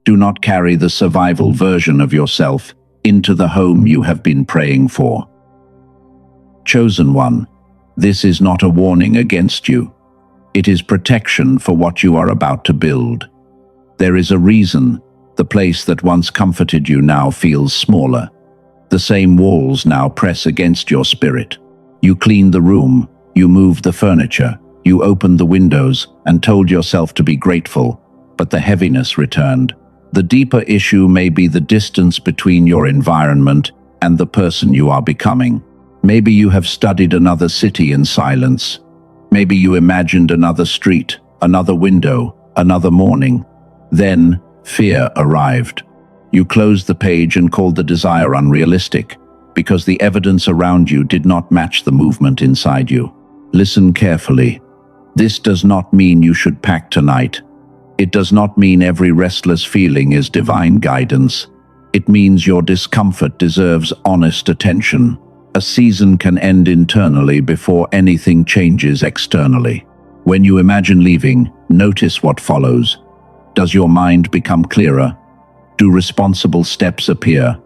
Do not carry the survival version of yourself into the home you have been praying for. Chosen one, this is not a warning against you. It is protection for what you are about to build. There is a reason the place that once comforted you now feels smaller. The same walls now press against your spirit. You cleaned the room, you moved the furniture, you opened the windows and told yourself to be grateful, but the heaviness returned. The deeper issue may be the distance between your environment and the person you are becoming. Maybe you have studied another city in silence. Maybe you imagined another street, another window, another morning. Then, fear arrived. You closed the page and called the desire unrealistic, because the evidence around you did not match the movement inside you. Listen carefully. This does not mean you should pack tonight. It does not mean every restless feeling is divine guidance. It means your discomfort deserves honest attention. A season can end internally before anything changes externally. When you imagine leaving, notice what follows. Does your mind become clearer? Do responsible steps appear?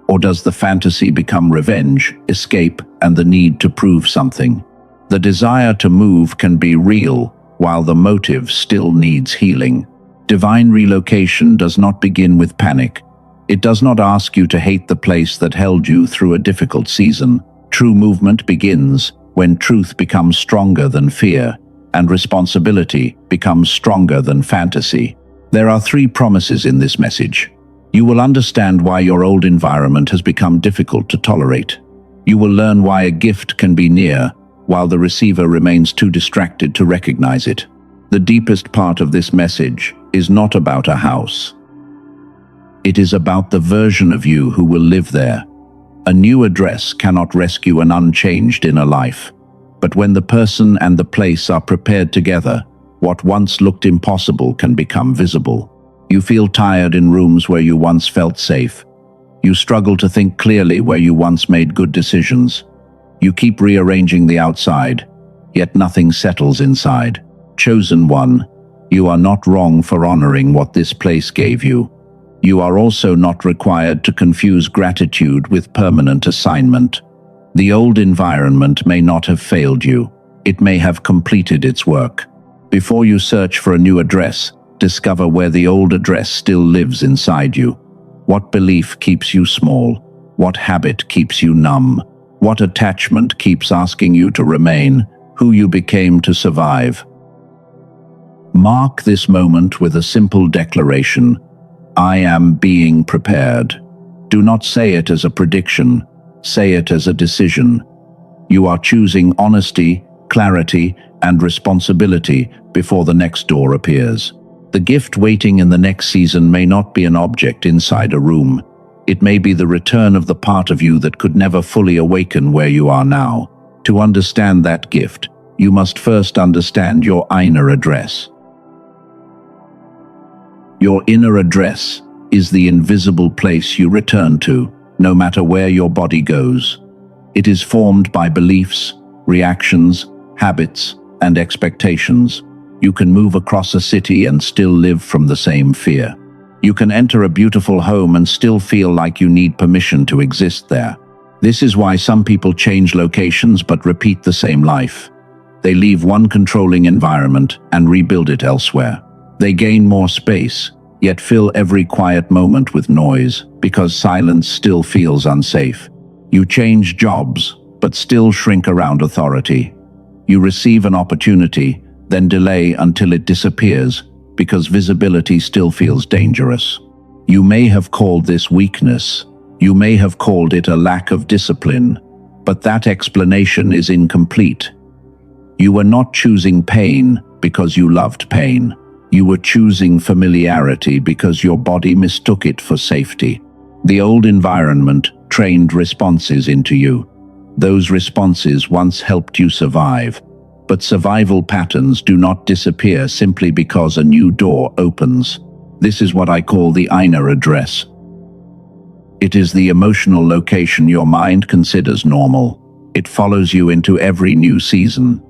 Or does the fantasy become revenge, escape, and the need to prove something? The desire to move can be real, while the motive still needs healing. Divine relocation does not begin with panic. It does not ask you to hate the place that held you through a difficult season. True movement begins when truth becomes stronger than fear, and responsibility becomes stronger than fantasy. There are 3 promises in this message. You will understand why your old environment has become difficult to tolerate. You will learn why a gift can be near, while the receiver remains too distracted to recognize it. The deepest part of this message is not about a house. It is about the version of you who will live there. A new address cannot rescue an unchanged inner life. But when the person and the place are prepared together, what once looked impossible can become visible. You feel tired in rooms where you once felt safe. You struggle to think clearly where you once made good decisions. You keep rearranging the outside, yet nothing settles inside. Chosen one, you are not wrong for honoring what this place gave you. You are also not required to confuse gratitude with permanent assignment. The old environment may not have failed you. It may have completed its work. Before you search for a new address, discover where the old address still lives inside you. What belief keeps you small? What habit keeps you numb? What attachment keeps asking you to remain who you became to survive? Mark this moment with a simple declaration. I am being prepared. Do not say it as a prediction. Say it as a decision. You are choosing honesty, clarity, and responsibility before the next door appears. The gift waiting in the next season may not be an object inside a room. It may be the return of the part of you that could never fully awaken where you are now. To understand that gift, you must first understand your inner address. Your inner address is the invisible place you return to, no matter where your body goes. It is formed by beliefs, reactions, habits, and expectations. You can move across a city and still live from the same fear. You can enter a beautiful home and still feel like you need permission to exist there. This is why some people change locations but repeat the same life. They leave one controlling environment and rebuild it elsewhere. They gain more space, yet fill every quiet moment with noise, because silence still feels unsafe. You change jobs, but still shrink around authority. You receive an opportunity, then delay until it disappears, because visibility still feels dangerous. You may have called this weakness. You may have called it a lack of discipline, but that explanation is incomplete. You were not choosing pain because you loved pain. You were choosing familiarity because your body mistook it for safety. The old environment trained responses into you. Those responses once helped you survive, but survival patterns do not disappear simply because a new door opens. This is what I call the inner address. It is the emotional location your mind considers normal. It follows you into every new season.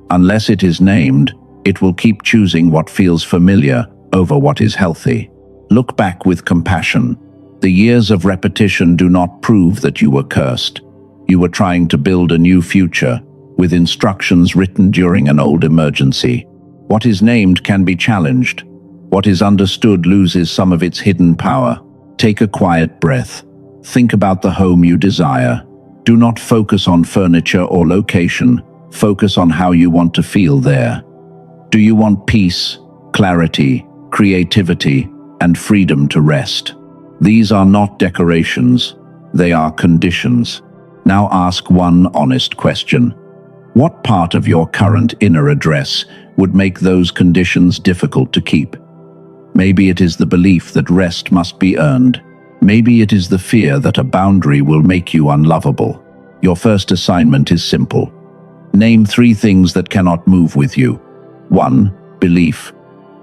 Unless it is named, it will keep choosing what feels familiar over what is healthy. Look back with compassion. The years of repetition do not prove that you were cursed. You were trying to build a new future, with instructions written during an old emergency. What is named can be challenged. What is understood loses some of its hidden power. Take a quiet breath. Think about the home you desire. Do not focus on furniture or location. Focus on how you want to feel there. Do you want peace, clarity, creativity, and freedom to rest? These are not decorations. They are conditions. Now ask one honest question. What part of your current inner address would make those conditions difficult to keep? Maybe it is the belief that rest must be earned. Maybe it is the fear that a boundary will make you unlovable. Your first assignment is simple. Name 3 things that cannot move with you. 1. Belief.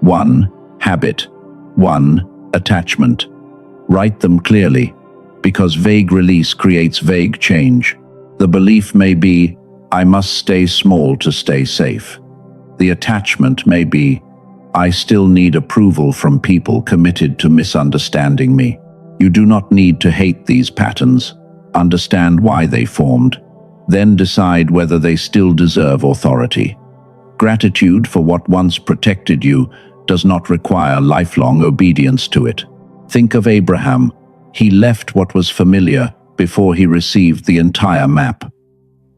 1. Habit. 1. Attachment. Write them clearly, because vague release creates vague change. The belief may be, I must stay small to stay safe. The attachment may be, I still need approval from people committed to misunderstanding me. You do not need to hate these patterns. Understand why they formed. Then decide whether they still deserve authority. Gratitude for what once protected you does not require lifelong obedience to it. Think of Abraham. He left what was familiar before he received the entire map.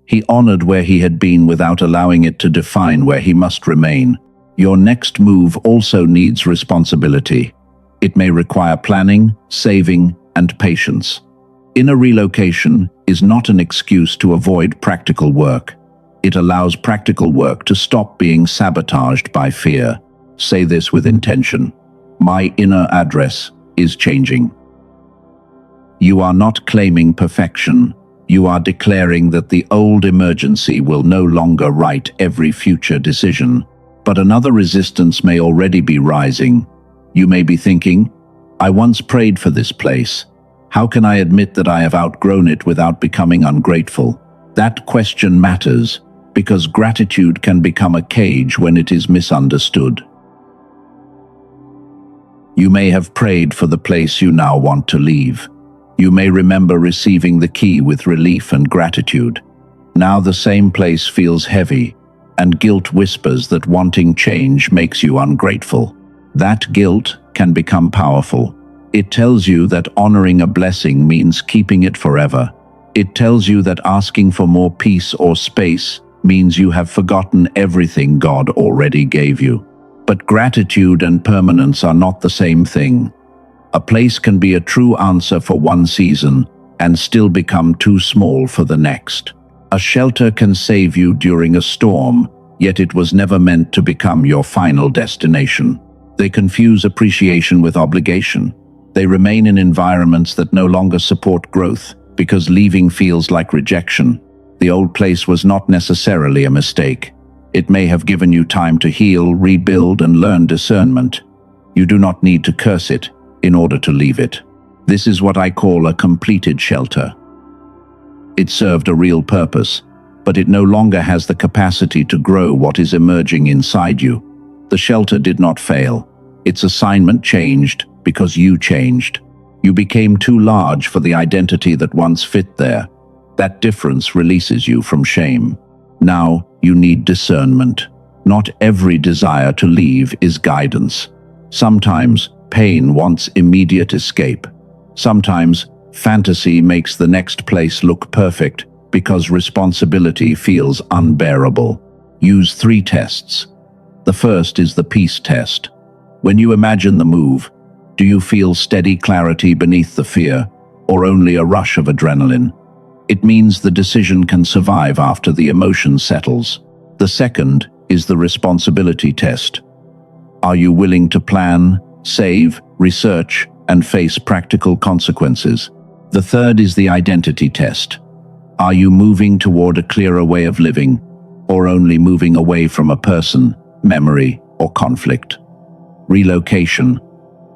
He honored where he had been without allowing it to define where he must remain. Your next move also needs responsibility. It may require planning, saving, and patience. Inner relocation is not an excuse to avoid practical work. It allows practical work to stop being sabotaged by fear. Say this with intention. My inner address is changing. You are not claiming perfection. You are declaring that the old emergency will no longer write every future decision. But another resistance may already be rising. You may be thinking, I once prayed for this place. How can I admit that I have outgrown it without becoming ungrateful? That question matters, because gratitude can become a cage when it is misunderstood. You may have prayed for the place you now want to leave. You may remember receiving the key with relief and gratitude. Now the same place feels heavy, and guilt whispers that wanting change makes you ungrateful. That guilt can become powerful. It tells you that honoring a blessing means keeping it forever. It tells you that asking for more peace or space means you have forgotten everything God already gave you. But gratitude and permanence are not the same thing. A place can be a true answer for one season and still become too small for the next. A shelter can save you during a storm, yet it was never meant to become your final destination. They confuse appreciation with obligation. They remain in environments that no longer support growth because leaving feels like rejection. The old place was not necessarily a mistake. It may have given you time to heal, rebuild, and learn discernment. You do not need to curse it in order to leave it. This is what I call a completed shelter. It served a real purpose, but it no longer has the capacity to grow what is emerging inside you. The shelter did not fail. Its assignment changed because you changed. You became too large for the identity that once fit there. That difference releases you from shame. Now you need discernment. Not every desire to leave is guidance. Sometimes pain wants immediate escape. Sometimes fantasy makes the next place look perfect because responsibility feels unbearable. Use 3 tests. The first is the peace test. When you imagine the move, do you feel steady clarity beneath the fear, or only a rush of adrenaline? It means the decision can survive after the emotion settles. The second is the responsibility test. Are you willing to plan, save, research, and face practical consequences? The third is the identity test. Are you moving toward a clearer way of living, or only moving away from a person, memory, or conflict? Relocation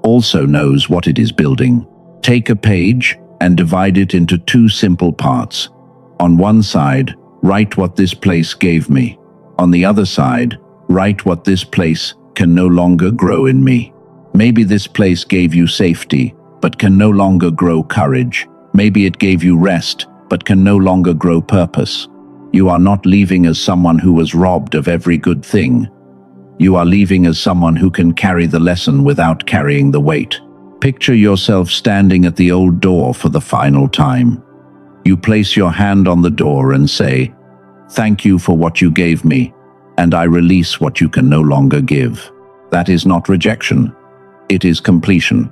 also knows what it is building. Take a page and divide it into 2 simple parts. On one side, write what this place gave me. On the other side, write what this place can no longer grow in me. Maybe this place gave you safety, but can no longer grow courage. Maybe it gave you rest, but can no longer grow purpose. You are not leaving as someone who was robbed of every good thing. You are leaving as someone who can carry the lesson without carrying the weight. Picture yourself standing at the old door for the final time. You place your hand on the door and say, "Thank you for what you gave me, and I release what you can no longer give." That is not rejection. It is completion.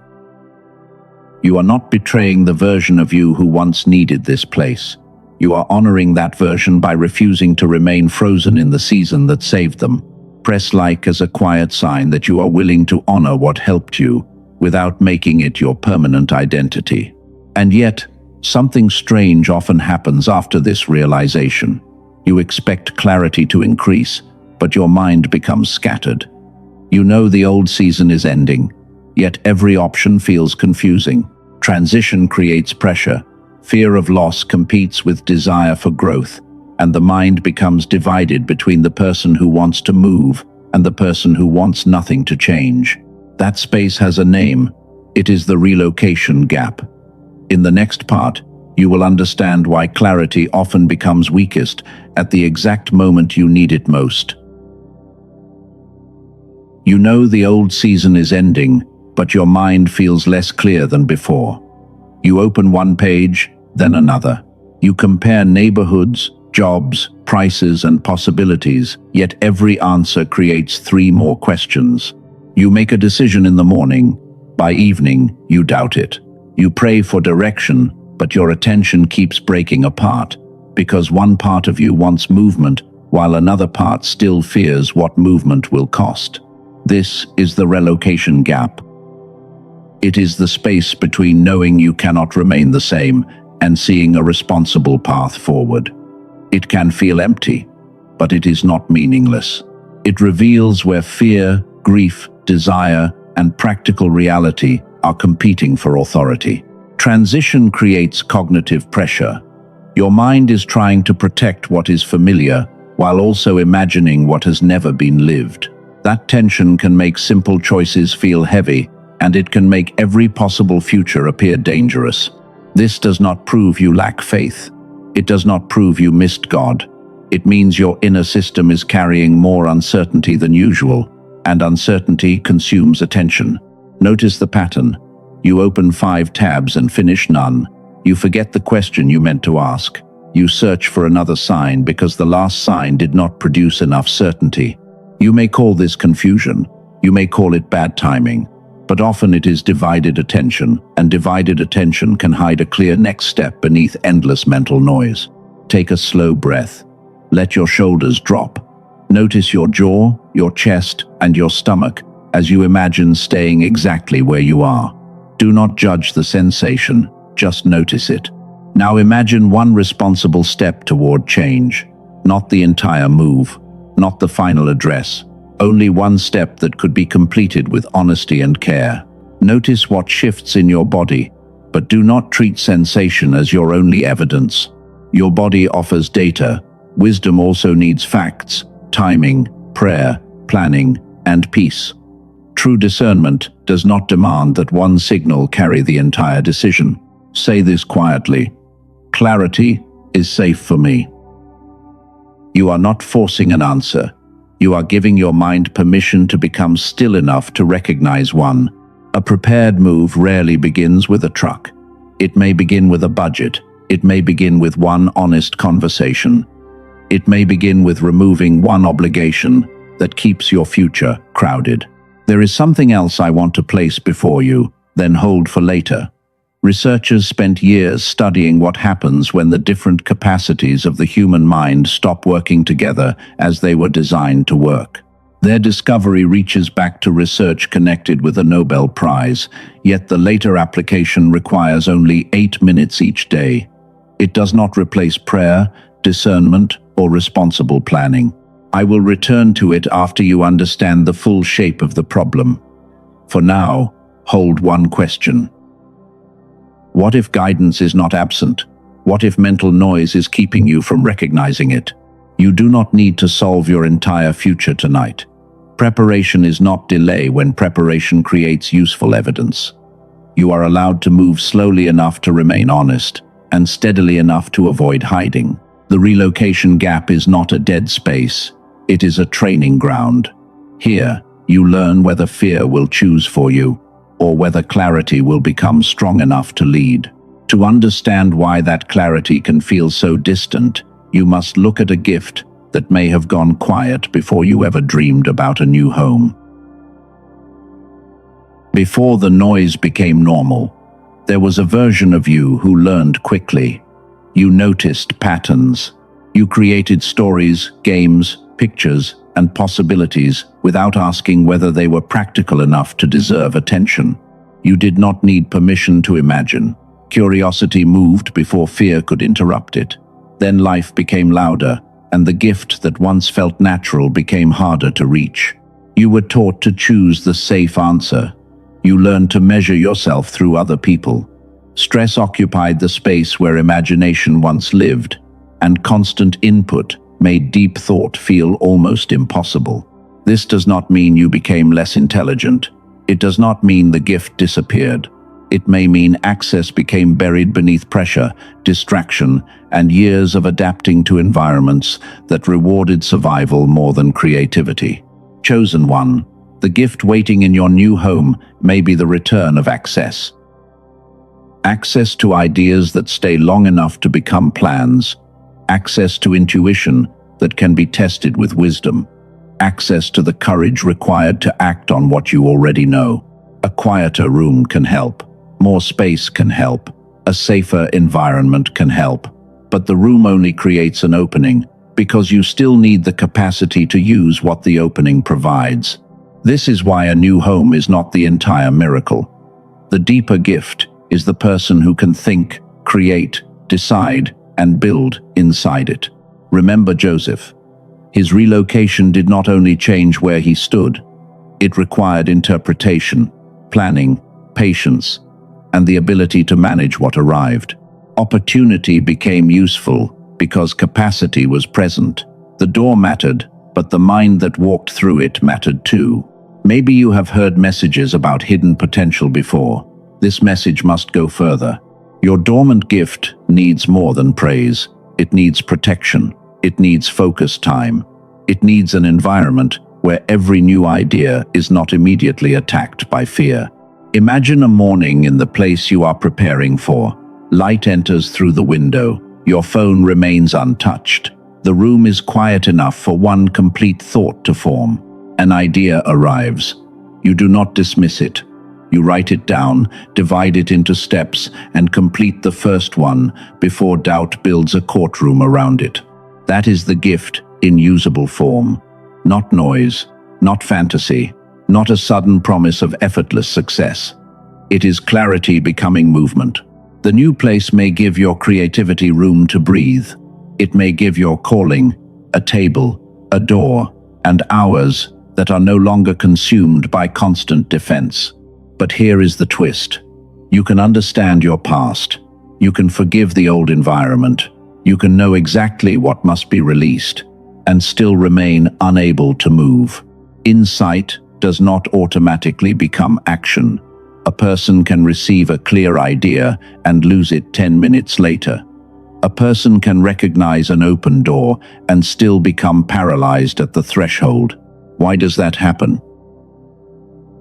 You are not betraying the version of you who once needed this place. You are honoring that version by refusing to remain frozen in the season that saved them. Press like as a quiet sign that you are willing to honor what helped you without making it your permanent identity. And yet, something strange often happens after this realization. You expect clarity to increase, but your mind becomes scattered. You know the old season is ending, yet every option feels confusing. Transition creates pressure. Fear of loss competes with desire for growth, and the mind becomes divided between the person who wants to move and the person who wants nothing to change. That space has a name. It is the relocation gap. In the next part, you will understand why clarity often becomes weakest at the exact moment you need it most. You know the old season is ending, but your mind feels less clear than before. You open one page, then another. You compare neighborhoods, jobs, prices, and possibilities, yet every answer creates 3 more questions. You make a decision in the morning. By evening, you doubt it. You pray for direction, but your attention keeps breaking apart, because one part of you wants movement, while another part still fears what movement will cost. This is the relocation gap. It is the space between knowing you cannot remain the same and seeing a responsible path forward. It can feel empty, but it is not meaningless. It reveals where fear, grief, desire, and practical reality are competing for authority. Transition creates cognitive pressure. Your mind is trying to protect what is familiar while also imagining what has never been lived. That tension can make simple choices feel heavy, and it can make every possible future appear dangerous. This does not prove you lack faith. It does not prove you missed God. It means your inner system is carrying more uncertainty than usual, and uncertainty consumes attention. Notice the pattern. You open 5 tabs and finish none. You forget the question you meant to ask. You search for another sign because the last sign did not produce enough certainty. You may call this confusion. You may call it bad timing. But often it is divided attention, and divided attention can hide a clear next step beneath endless mental noise. Take a slow breath. Let your shoulders drop. Notice your jaw, your chest, and your stomach as you imagine staying exactly where you are. Do not judge the sensation, just notice it. Now imagine one responsible step toward change, not the entire move, not the final address. Only one step that could be completed with honesty and care. Notice what shifts in your body, but do not treat sensation as your only evidence. Your body offers data. Wisdom also needs facts, timing, prayer, planning, and peace. True discernment does not demand that one signal carry the entire decision. Say this quietly. Clarity is safe for me. You are not forcing an answer. You are giving your mind permission to become still enough to recognize one. A prepared move rarely begins with a truck. It may begin with a budget. It may begin with one honest conversation. It may begin with removing one obligation that keeps your future crowded. There is something else I want to place before you, then hold for later. Researchers spent years studying what happens when the different capacities of the human mind stop working together as they were designed to work. Their discovery reaches back to research connected with a Nobel Prize, yet the later application requires only 8 minutes each day. It does not replace prayer, discernment, or responsible planning. I will return to it after you understand the full shape of the problem. For now, hold one question. What if guidance is not absent? What if mental noise is keeping you from recognizing it? You do not need to solve your entire future tonight. Preparation is not delay when preparation creates useful evidence. You are allowed to move slowly enough to remain honest, and steadily enough to avoid hiding. The relocation gap is not a dead space. It is a training ground. Here, you learn whether fear will choose for you, or whether clarity will become strong enough to lead. To understand why that clarity can feel so distant, you must look at a gift that may have gone quiet before you ever dreamed about a new home. Before the noise became normal, there was a version of you who learned quickly. You noticed patterns. You created stories, games, pictures, and possibilities without asking whether they were practical enough to deserve attention. You did not need permission to imagine. Curiosity moved before fear could interrupt it. Then life became louder, and the gift that once felt natural became harder to reach. You were taught to choose the safe answer. You learned to measure yourself through other people. Stress occupied the space where imagination once lived, and constant input made deep thought feel almost impossible. This does not mean you became less intelligent. It does not mean the gift disappeared. It may mean access became buried beneath pressure, distraction, and years of adapting to environments that rewarded survival more than creativity. Chosen one, the gift waiting in your new home may be the return of access. Access to ideas that stay long enough to become plans. Access to intuition that can be tested with wisdom. Access to the courage required to act on what you already know. A quieter room can help. More space can help. A safer environment can help. But the room only creates an opening because you still need the capacity to use what the opening provides. This is why a new home is not the entire miracle. The deeper gift is the person who can think, create, decide, and build inside it. Remember Joseph. His relocation did not only change where he stood, it required interpretation, planning, patience, and the ability to manage what arrived. Opportunity became useful because capacity was present. The door mattered, but the mind that walked through it mattered too. Maybe you have heard messages about hidden potential before. This message must go further. Your dormant gift needs more than praise. It needs protection. It needs focused time. It needs an environment where every new idea is not immediately attacked by fear. Imagine a morning in the place you are preparing for. Light enters through the window. Your phone remains untouched. The room is quiet enough for one complete thought to form. An idea arrives. You do not dismiss it. You write it down, divide it into steps, and complete the first one before doubt builds a courtroom around it. That is the gift in usable form. Not noise, not fantasy, not a sudden promise of effortless success. It is clarity becoming movement. The new place may give your creativity room to breathe. It may give your calling a table, a door, and hours that are no longer consumed by constant defense. But here is the twist. You can understand your past. You can forgive the old environment. You can know exactly what must be released and still remain unable to move. Insight does not automatically become action. A person can receive a clear idea and lose it 10 minutes later. A person can recognize an open door and still become paralyzed at the threshold. Why does that happen?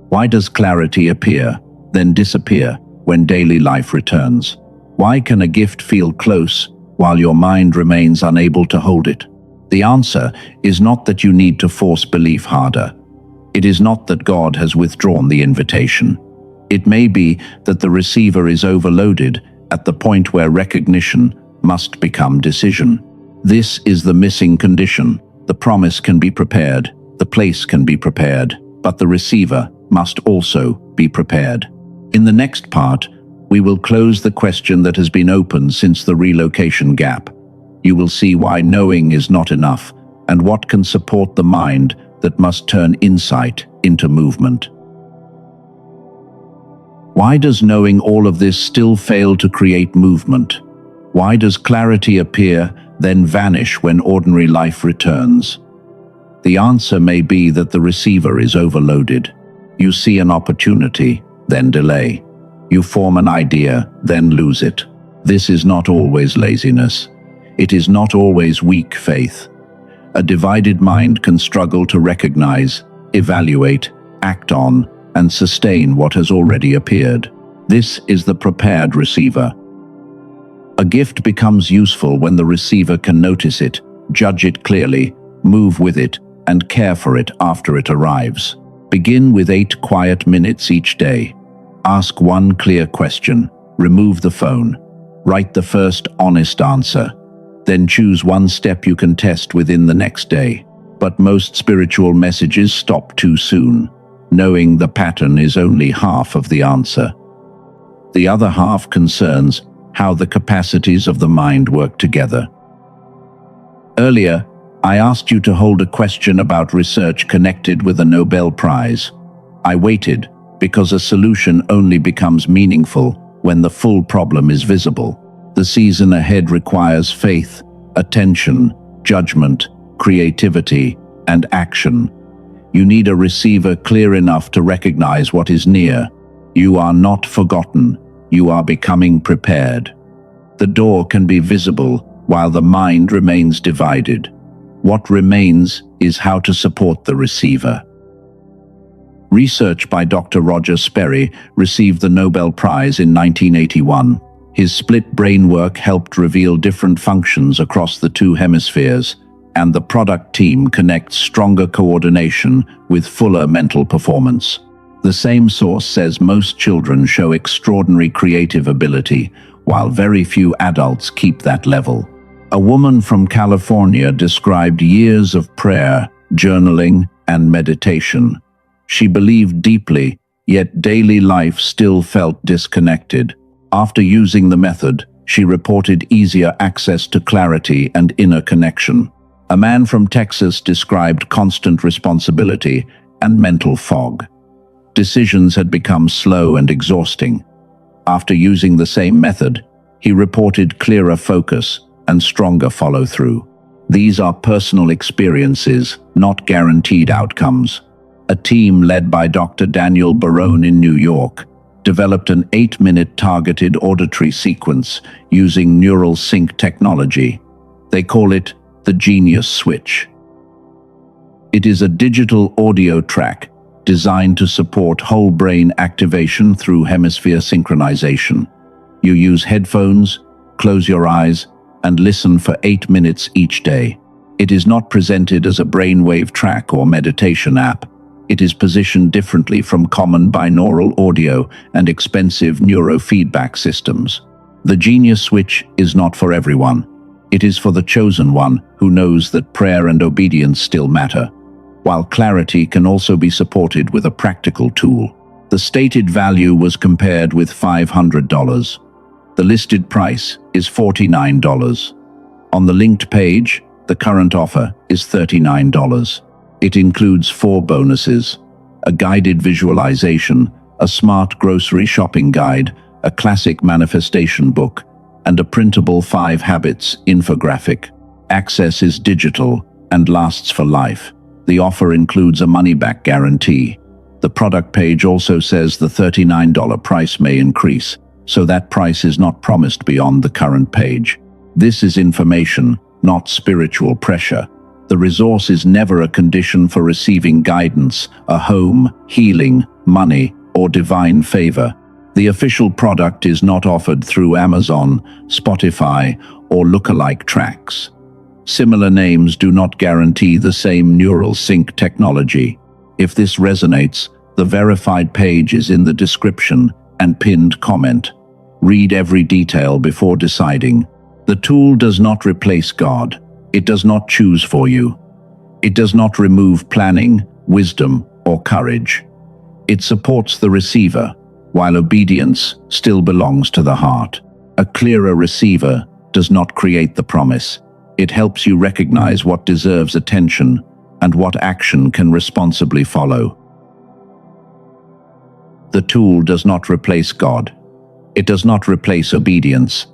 Why does clarity appear, then disappear when daily life returns? Why can a gift feel close while your mind remains unable to hold it? The answer is not that you need to force belief harder. It is not that God has withdrawn the invitation. It may be that the receiver is overloaded at the point where recognition must become decision. This is the missing condition. The promise can be prepared, the place can be prepared, but the receiver must also be prepared. In the next part, we will close the question that has been open since the relocation gap. You will see why knowing is not enough and what can support the mind that must turn insight into movement. Why does knowing all of this still fail to create movement? Why does clarity appear, then vanish when ordinary life returns? The answer may be that the receiver is overloaded. You see an opportunity, then delay. You form an idea, then lose it. This is not always laziness. It is not always weak faith. A divided mind can struggle to recognize, evaluate, act on, and sustain what has already appeared. This is the prepared receiver. A gift becomes useful when the receiver can notice it, judge it clearly, move with it, and care for it after it arrives. Begin with 8 quiet minutes each day. Ask one clear question. Remove the phone. Write the first honest answer. Then choose one step you can test within the next day. But most spiritual messages stop too soon. Knowing the pattern is only half of the answer. The other half concerns how the capacities of the mind work together. Earlier, I asked you to hold a question about research connected with a Nobel Prize. I waited because a solution only becomes meaningful when the full problem is visible. The season ahead requires faith, attention, judgment, creativity, and action. You need a receiver clear enough to recognize what is near. You are not forgotten. You are becoming prepared. The door can be visible while the mind remains divided. What remains is how to support the receiver. Research by Dr. Roger Sperry received the Nobel Prize in 1981. His split brain work helped reveal different functions across the 2 hemispheres, and the product team connects stronger coordination with fuller mental performance. The same source says most children show extraordinary creative ability, while very few adults keep that level. A woman from California described years of prayer, journaling, and meditation. She believed deeply, yet daily life still felt disconnected. After using the method, she reported easier access to clarity and inner connection. A man from Texas described constant responsibility and mental fog. Decisions had become slow and exhausting. After using the same method, he reported clearer focus and stronger follow-through. These are personal experiences, not guaranteed outcomes. A team led by Doctor Daniel Barone in New York developed an 8-minute targeted auditory sequence using neural sync technology. They call it the Genius Switch. It is a digital audio track designed to support whole brain activation through hemisphere synchronization. You use headphones, close your eyes, and listen for 8 minutes each day. It is not presented as a brainwave track or meditation app. It is positioned differently from common binaural audio and expensive neurofeedback systems. The Genius Switch is not for everyone. It is for the chosen one who knows that prayer and obedience still matter, while clarity can also be supported with a practical tool. The stated value was compared with $500. The listed price is $49. On the linked page, the current offer is $39. It includes 4 bonuses: a guided visualization, a smart grocery shopping guide, a classic manifestation book, and a printable 5 habits infographic. Access is digital and lasts for life. The offer includes a money-back guarantee. The product page also says the $39 price may increase, so that price is not promised beyond the current page. This is information, not spiritual pressure. The resource is never a condition for receiving guidance, a home, healing, money, or divine favor. The official product is not offered through Amazon, Spotify, or lookalike tracks. Similar names do not guarantee the same neural sync technology. If this resonates, the verified page is in the description and pinned comment. Read every detail before deciding. The tool does not replace God. It does not choose for you. It does not remove planning, wisdom, or courage. It supports the receiver, while obedience still belongs to the heart. A clearer receiver does not create the promise. It helps you recognize what deserves attention and what action can responsibly follow. The tool does not replace God. It does not replace obedience.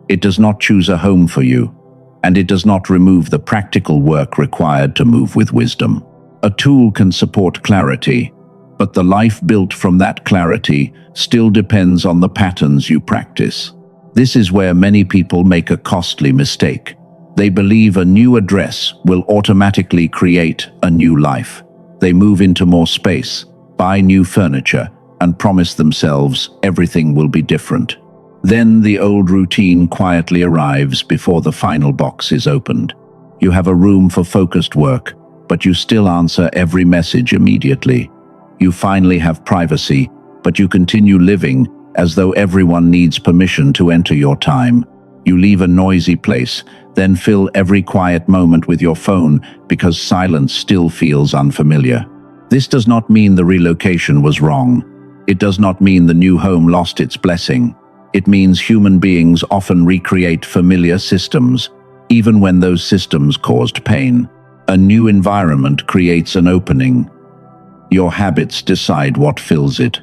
It does not choose a home for you. And it does not remove the practical work required to move with wisdom. A tool can support clarity, but the life built from that clarity still depends on the patterns you practice. This is where many people make a costly mistake. They believe a new address will automatically create a new life. They move into more space, buy new furniture, and promise themselves everything will be different. Then the old routine quietly arrives before the final box is opened. You have a room for focused work, but you still answer every message immediately. You finally have privacy, but you continue living as though everyone needs permission to enter your time. You leave a noisy place, then fill every quiet moment with your phone because silence still feels unfamiliar. This does not mean the relocation was wrong. It does not mean the new home lost its blessing. It means human beings often recreate familiar systems, even when those systems caused pain. A new environment creates an opening. Your habits decide what fills it.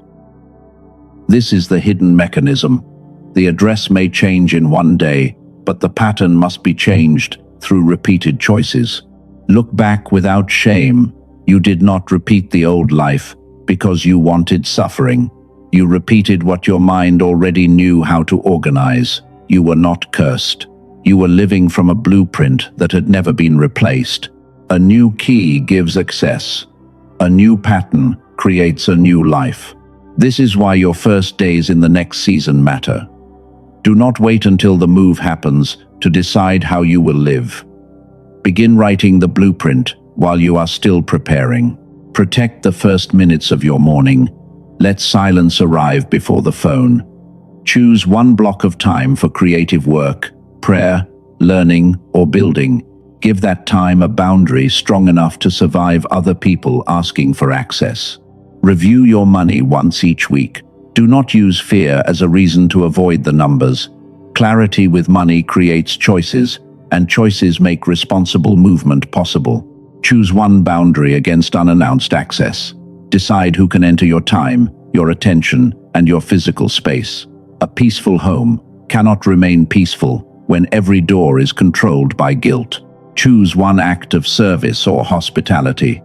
This is the hidden mechanism. The address may change in one day, but the pattern must be changed through repeated choices. Look back without shame. You did not repeat the old life because you wanted suffering. You repeated what your mind already knew how to organize. You were not cursed. You were living from a blueprint that had never been replaced. A new key gives access. A new pattern creates a new life. This is why your first days in the next season matter. Do not wait until the move happens to decide how you will live. Begin writing the blueprint while you are still preparing. Protect the first minutes of your morning. Let silence arrive before the phone. Choose one block of time for creative work, prayer, learning, or building. Give that time a boundary strong enough to survive other people asking for access. Review your money once each week. Do not use fear as a reason to avoid the numbers. Clarity with money creates choices, and choices make responsible movement possible. Choose one boundary against unannounced access. Decide who can enter your time, your attention, and your physical space. A peaceful home cannot remain peaceful when every door is controlled by guilt. Choose one act of service or hospitality.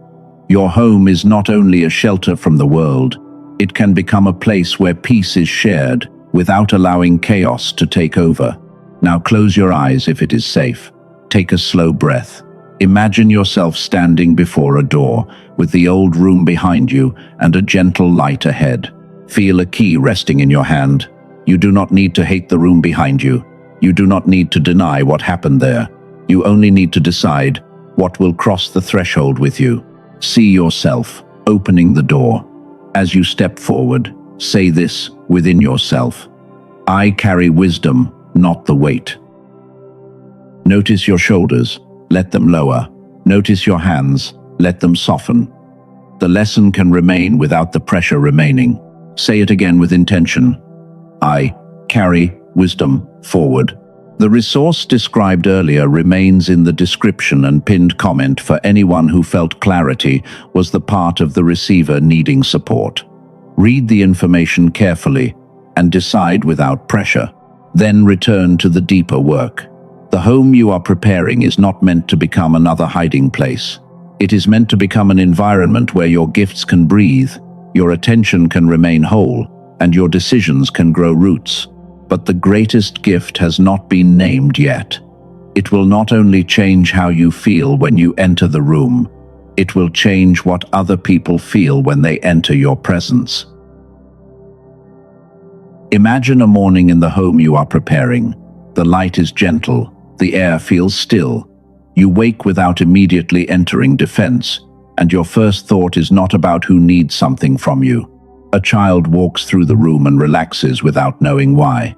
Your home is not only a shelter from the world, it can become a place where peace is shared without allowing chaos to take over. Now close your eyes if it is safe. Take a slow breath. Imagine yourself standing before a door with the old room behind you and a gentle light ahead. Feel a key resting in your hand. You do not need to hate the room behind you. You do not need to deny what happened there. You only need to decide what will cross the threshold with you. See yourself opening the door. As you step forward, say this within yourself: I carry wisdom, not the weight. Notice your shoulders, let them lower. Notice your hands, let them soften. The lesson can remain without the pressure remaining. Say it again with intention. I carry wisdom forward. The resource described earlier remains in the description and pinned comment for anyone who felt clarity was the part of the receiver needing support. Read the information carefully and decide without pressure. Then return to the deeper work. The home you are preparing is not meant to become another hiding place. It is meant to become an environment where your gifts can breathe, your attention can remain whole, and your decisions can grow roots. But the greatest gift has not been named yet. It will not only change how you feel when you enter the room, it will change what other people feel when they enter your presence. Imagine a morning in the home you are preparing. The light is gentle, the air feels still. You wake without immediately entering defense, and your first thought is not about who needs something from you. A child walks through the room and relaxes without knowing why.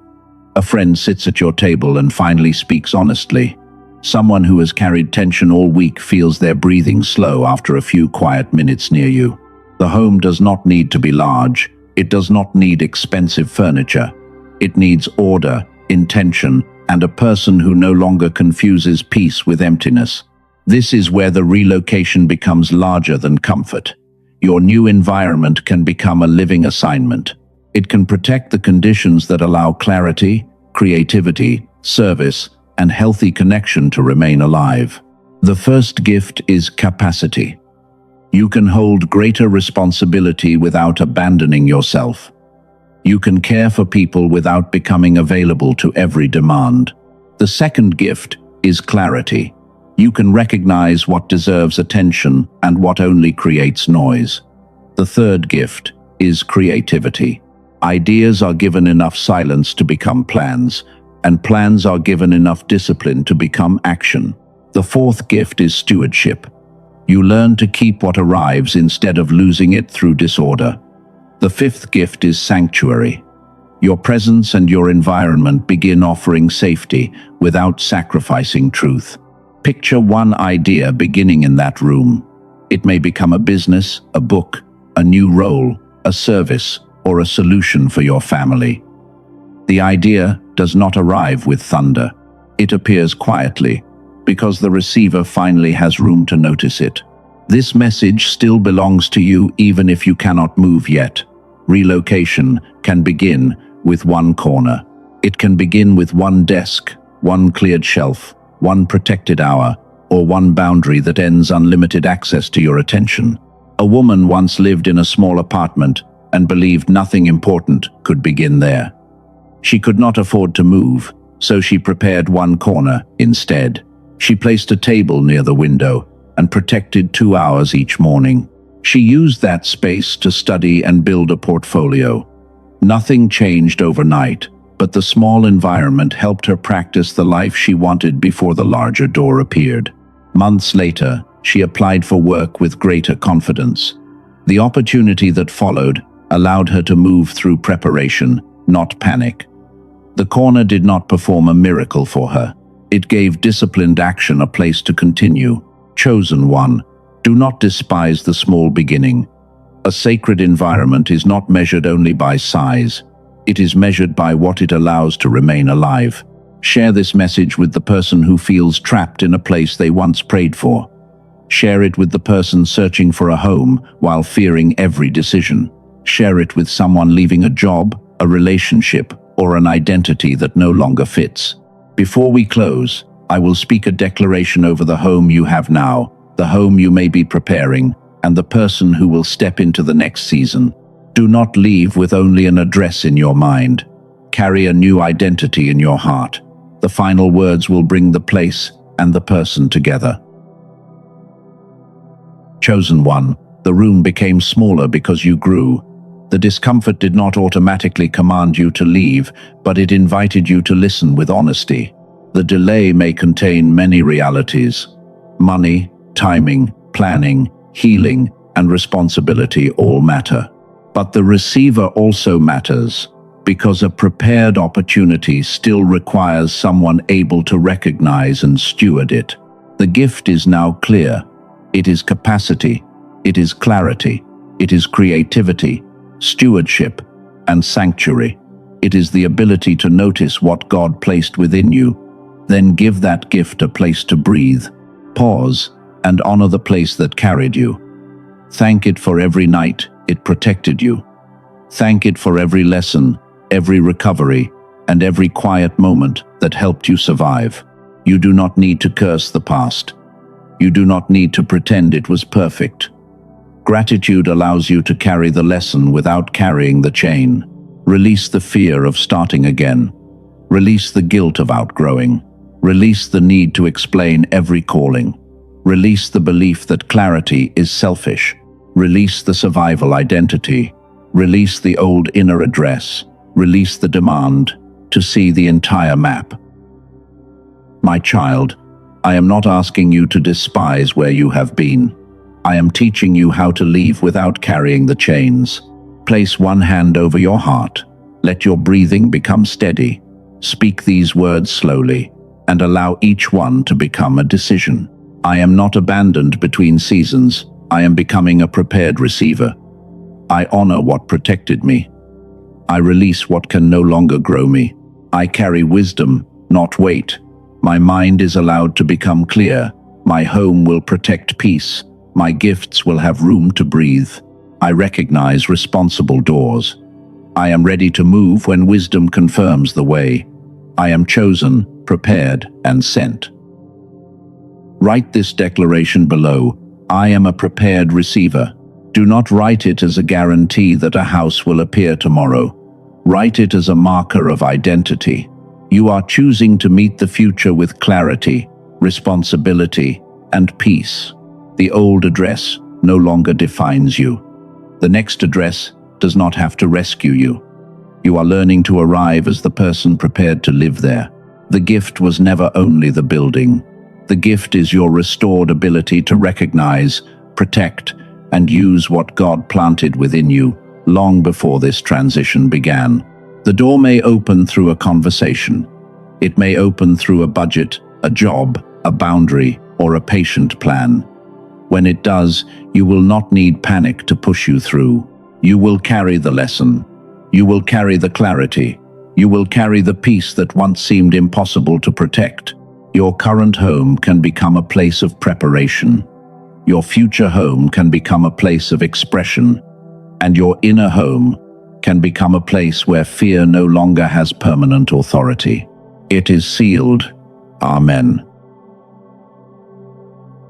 A friend sits at your table and finally speaks honestly. Someone who has carried tension all week feels their breathing slow after a few quiet minutes near you. The home does not need to be large. It does not need expensive furniture. It needs order, intention, and a person who no longer confuses peace with emptiness. This is where the relocation becomes larger than comfort. Your new environment can become a living assignment. It can protect the conditions that allow clarity, creativity, service, and healthy connection to remain alive. The first gift is capacity. You can hold greater responsibility without abandoning yourself. You can care for people without becoming available to every demand. The second gift is clarity. You can recognize what deserves attention and what only creates noise. The third gift is creativity. Ideas are given enough silence to become plans, and plans are given enough discipline to become action. The fourth gift is stewardship. You learn to keep what arrives instead of losing it through disorder. The fifth gift is sanctuary. Your presence and your environment begin offering safety without sacrificing truth. Picture one idea beginning in that room. It may become a business, a book, a new role, a service, or a solution for your family. The idea does not arrive with thunder. It appears quietly, because the receiver finally has room to notice it. This message still belongs to you even if you cannot move yet. Relocation can begin with one corner. It can begin with one desk, one cleared shelf, one protected hour, or one boundary that ends unlimited access to your attention. A woman once lived in a small apartment and believed nothing important could begin there. She could not afford to move, so she prepared one corner instead. She placed a table near the window and protected 2 hours each morning. She used that space to study and build a portfolio. Nothing changed overnight, but the small environment helped her practice the life she wanted before the larger door appeared. Months later, she applied for work with greater confidence. The opportunity that followed allowed her to move through preparation, not panic. The corner did not perform a miracle for her. It gave disciplined action a place to continue. Chosen one, do not despise the small beginning. A sacred environment is not measured only by size. It is measured by what it allows to remain alive. Share this message with the person who feels trapped in a place they once prayed for. Share it with the person searching for a home while fearing every decision. Share it with someone leaving a job, a relationship, or an identity that no longer fits. Before we close, I will speak a declaration over the home you have now, the home you may be preparing, and the person who will step into the next season. Do not leave with only an address in your mind. Carry a new identity in your heart. The final words will bring the place and the person together. Chosen one, the room became smaller because you grew. The discomfort did not automatically command you to leave, but it invited you to listen with honesty. The delay may contain many realities. Money, timing, planning, healing, and responsibility all matter. But the receiver also matters, because a prepared opportunity still requires someone able to recognize and steward it. The gift is now clear. It is capacity, it is clarity, it is creativity, stewardship, and sanctuary. It is the ability to notice what God placed within you, then give that gift a place to breathe, pause, and honor the place that carried you. Thank it for every night it protected you. Thank it for every lesson, every recovery, and every quiet moment that helped you survive. You do not need to curse the past. You do not need to pretend it was perfect. Gratitude allows you to carry the lesson without carrying the chain. Release the fear of starting again. Release the guilt of outgrowing. Release the need to explain every calling. Release the belief that clarity is selfish. Release the survival identity. Release the old inner address. Release the demand to see the entire map. My child, I am not asking you to despise where you have been. I am teaching you how to leave without carrying the chains. Place one hand over your heart. Let your breathing become steady. Speak these words slowly, and allow each one to become a decision. I am not abandoned between seasons. I am becoming a prepared receiver. I honor what protected me. I release what can no longer grow me. I carry wisdom, not weight. My mind is allowed to become clear. My home will protect peace. My gifts will have room to breathe. I recognize responsible doors. I am ready to move when wisdom confirms the way. I am chosen, prepared, and sent. Write this declaration below, I am a prepared receiver. Do not write it as a guarantee that a house will appear tomorrow. Write it as a marker of identity. You are choosing to meet the future with clarity, responsibility, and peace. The old address no longer defines you. The next address does not have to rescue you. You are learning to arrive as the person prepared to live there. The gift was never only the building. The gift is your restored ability to recognize, protect, and use what God planted within you long before this transition began. The door may open through a conversation. It may open through a budget, a job, a boundary, or a patient plan. When it does, you will not need panic to push you through. You will carry the lesson. You will carry the clarity. You will carry the peace that once seemed impossible to protect. Your current home can become a place of preparation. Your future home can become a place of expression. And your inner home can become a place where fear no longer has permanent authority. It is sealed. Amen.